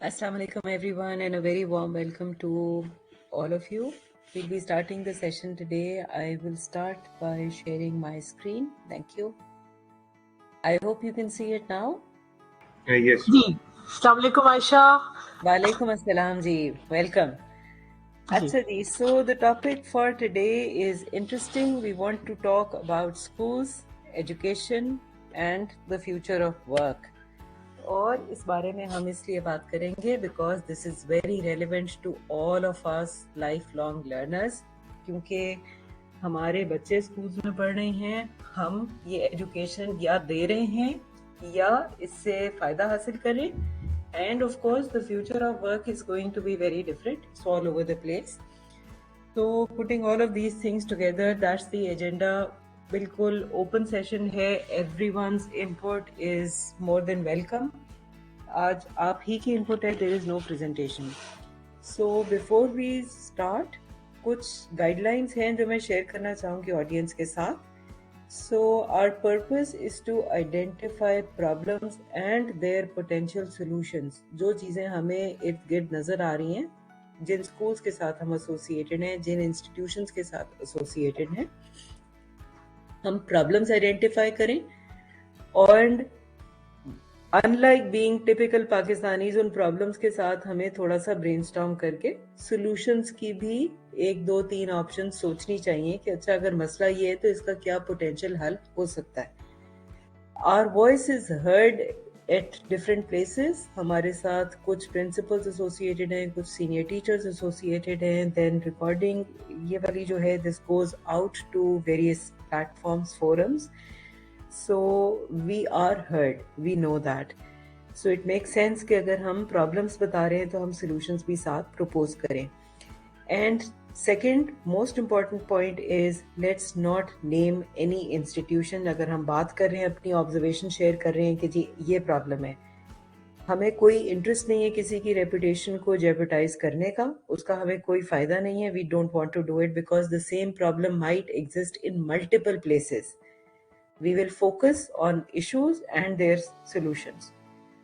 Assalamu alaikum everyone and a very warm welcome to all of you. We'll be starting the session today. I will start by sharing my screen. Thank you. I hope you can see it now. Yes. जी अस्सलाम वालेकुम Ayesha Walaikum assalam ji. Welcome. Ji Acha ji, so the topic for today is interesting. We want to talk about schools, education and the future of work. और इस बारे में हम इसलिए बात करेंगे because this is very relevant to all of us life long learners, क्योंकि हमारे बच्चे स्कूल्स में पढ़ रहे हैं, हम ये एजुकेशन या दे रहे हैं या इससे फ़ायदा हासिल करें, and of course the future of work is going to be very different. It's all over the place. तो putting all of these things together, that's the agenda. बिल्कुल ओपन सेशन है. Everyone's input is more than welcome. आज आप ही की input है. There is no presentation. So before we start, कुछ guidelines हैं जो मैं शेयर करना चाहूँगी ऑडियंस के साथ. So our purpose is to identify problems and their potential solutions. जो चीज़ें हमें इर्द गिर्द नज़र आ रही हैं, जिन स्कूल्स के साथ हम एसोसिएटेड हैं, जिन इंस्टीट्यूशंस के साथ एसोसिएटेड हैं, हम प्रॉब्लम्स आइडेंटिफाई करें. और अनलाइक बीइंग टिपिकल पाकिस्तानीज, उन प्रॉब्लम्स के साथ हमें थोड़ा सा ब्रेनस्टॉर्म करके सॉल्यूशंस की भी 1 2 3 ऑप्शन सोचनी चाहिए कि अच्छा अगर मसला ये है तो इसका क्या पोटेंशियल हल हो सकता है. Our voice is heard at different places. हमारे साथ कुछ प्रिंसिपल्स एसोसिएटेड हैं, कुछ सीनियर टीचर्स एसोसिएटेड हैं. देन रिकॉर्डिंग ये वाली जो है, this goes out to various platforms, forums. So we are heard, we know that. So it makes sense कि अगर हम problems बता रहे हैं तो हम solutions भी साथ propose करें. And second most important point is let's not name any institution. अगर हम बात कर रहे हैं, अपनी observation share कर रहे हैं कि जी ये problem है, हमें कोई इंटरेस्ट नहीं है किसी की रेपुटेशन को जेपरडाइज करने का. उसका हमें कोई फायदा नहीं है. We don't want to do it because the same problem might exist in multiple places. We will focus on issues and their solutions.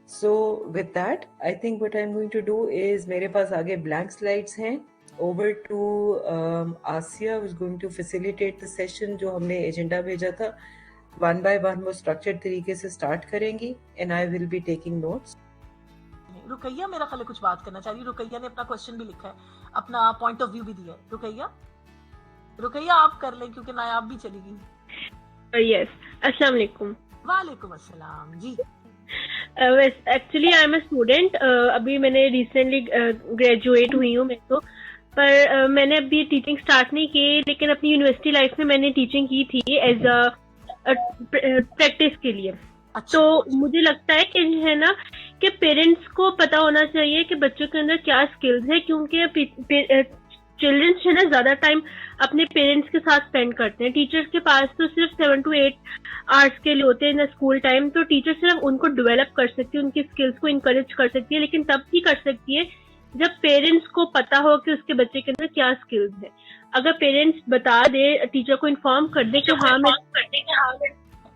So with that, I think what I'm going to do is, मेरे पास आगे blank slides हैं. Over to Asia, who's going to facilitate the session. जो हमने agenda भेजा था, one by one वो structured तरीके से start करेंगी and I will be taking notes. Ruqaiya मेरा ख्याल है कुछ बात करना चाह रही है. रुकैया ने अपना क्वेश्चन भी लिखा है, अपना पॉइंट ऑफ व्यू भी दिया है. रुकैया आप कर लें क्योंकि नायाब भी चली गई. Yes. Assalamu alaikum. वालेकुम अस्सलाम जी. Actually I am a student. अभी मैंने रिसेंटली ग्रेजुएट हुई हूँ मैं तो, पर मैंने अभी टीचिंग स्टार्ट नहीं की, लेकिन अपनी यूनिवर्सिटी लाइफ में मैंने टीचिंग की थी एज अ प्रैक्टिस के लिए. अच्छा. तो मुझे लगता है कि है ना कि पेरेंट्स को पता होना चाहिए कि बच्चों के अंदर क्या स्किल्स है, क्योंकि चिल्ड्रंस है ना ज्यादा टाइम अपने पेरेंट्स के साथ स्पेंड करते हैं. टीचर्स के पास तो सिर्फ 7 to 8 आवर्स के लिए होते हैं ना स्कूल टाइम. तो टीचर सिर्फ उनको डेवलप कर सकती है, उनकी स्किल्स को इनकरेज कर सकती है, लेकिन तब ही कर सकती है जब पेरेंट्स को पता हो कि उसके बच्चे के अंदर क्या स्किल्स है. अगर पेरेंट्स बता दे, टीचर को इन्फॉर्म कर दे कि हाँ मैं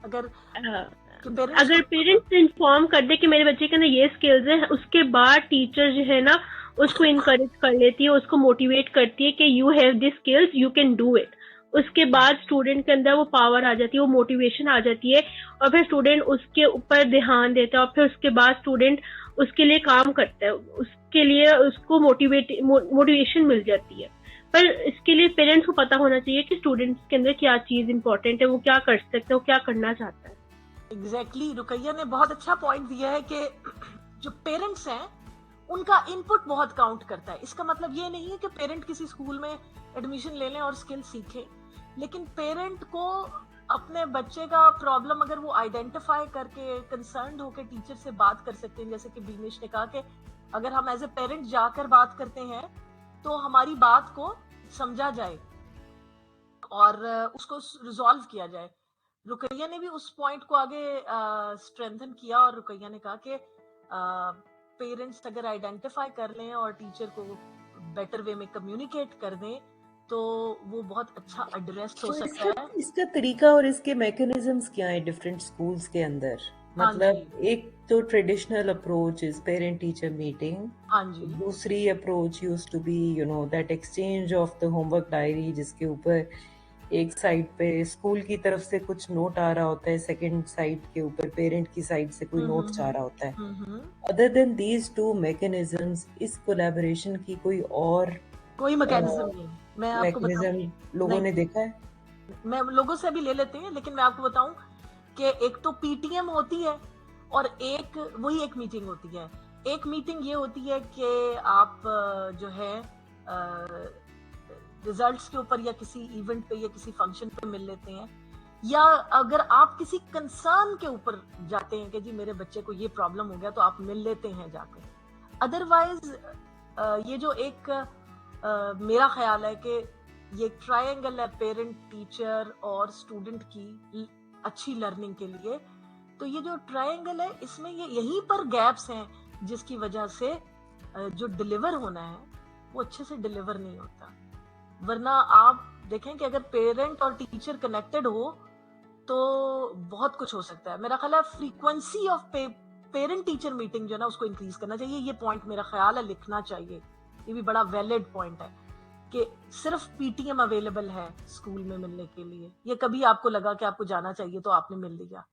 अगर पेरेंट्स इन्फॉर्म कर दे कि मेरे बच्चे के अंदर ये स्किल्स है, उसके बाद टीचर जो है ना उसको इनकरेज कर लेती है, उसको मोटिवेट करती है कि you have this skills, you can do it. उसके बाद स्टूडेंट के अंदर वो पावर आ जाती है, वो मोटिवेशन आ जाती है, और फिर स्टूडेंट उसके ऊपर ध्यान देता है, और फिर उसके बाद स्टूडेंट उसके लिए काम करता है, उसके लिए उसको मोटिवेशन मिल जाती है. पर इसके लिए पेरेंट्स को पता होना चाहिए कि स्टूडेंट्स के अंदर क्या चीज इंपॉर्टेंट है, वो क्या कर सकते हैं, वो क्या करना चाहता है. एग्जैक्टली. रुकैया ने बहुत अच्छा पॉइंट दिया है कि जो पेरेंट्स हैं उनका इनपुट बहुत काउंट करता है. इसका मतलब ये नहीं है कि पेरेंट किसी स्कूल में एडमिशन ले लें और स्किल सीखें, लेकिन पेरेंट को अपने बच्चे का प्रॉब्लम अगर वो आइडेंटिफाई करके कंसर्न्ड होकर टीचर से बात कर सकते हैं, जैसे कि बीनेश ने कहा कि अगर हम एज ए पेरेंट जाकर बात करते हैं तो हमारी बात को समझा जाए और उसको रिजॉल्व किया जाए. रुकैया ने भी उस पॉइंट को आगे स्ट्रेंथन किया और रुकैया ने कहा कि पेरेंट्स अगर आइडेंटिफाई कर लें और टीचर को बेटर वे में कम्युनिकेट कर दें तो वो बहुत अच्छा एड्रेस हो सकता है. इसका तरीका और इसके मैकेनिज्म्स क्या है डिफरेंट स्कूल्स के अंदर? हाँ मतलब जी, एक तो traditional approach is parent teacher meeting, हाँ जी, दूसरी approach used to be that exchange of the homework diary, जिसके ऊपर एक साइड पे स्कूल की तरफ से कुछ नोट आ रहा होता है, सेकंड साइड के ऊपर पेरेंट की साइड से कोई नोट जा रहा होता है. Hmm. Other than these two mechanisms, इस कोलैबोरेशन की कोई और कोई मैकेनिज्म नहीं, मैं आपको बताऊं. मैकेनिज्म लोगों नहीं, ने देखा है? मैं लोगों से भी ले लेते हैं, लेकिन मैं आपको बताऊं कि एक तो पीटीएम होती है और एक वही एक मीटिंग होती है. एक मीटिंग ये होती है कि आप जो है रिजल्ट्स के ऊपर या किसी इवेंट पे या किसी फंक्शन पे मिल लेते हैं, या अगर आप किसी कंसर्न के ऊपर जाते हैं कि जी मेरे बच्चे को ये प्रॉब्लम हो गया, तो आप मिल लेते हैं जाकर. अदरवाइज ये जो एक मेरा ख्याल है कि ये ट्रायंगल है पेरेंट टीचर और स्टूडेंट की अच्छी लर्निंग के लिए, तो ये जो ट्रायंगल है इसमें ये यहीं पर गैप्स हैं जिसकी वजह से जो डिलीवर होना है वो अच्छे से डिलीवर नहीं होता. वरना आप देखें कि अगर पेरेंट और टीचर कनेक्टेड हो तो बहुत कुछ हो सकता है. मेरा ख्याल है frequency of parent teacher meeting जो है ना उसको इंक्रीज करना चाहिए. ये पॉइंट मेरा ख्याल है लिखना चाहिए, ये भी बड़ा वैलिड पॉइंट है कि सिर्फ पीटीएम अवेलेबल है स्कूल में मिलने के लिए. ये कभी आपको लगा कि आपको जाना चाहिए तो आपने मिल लिया,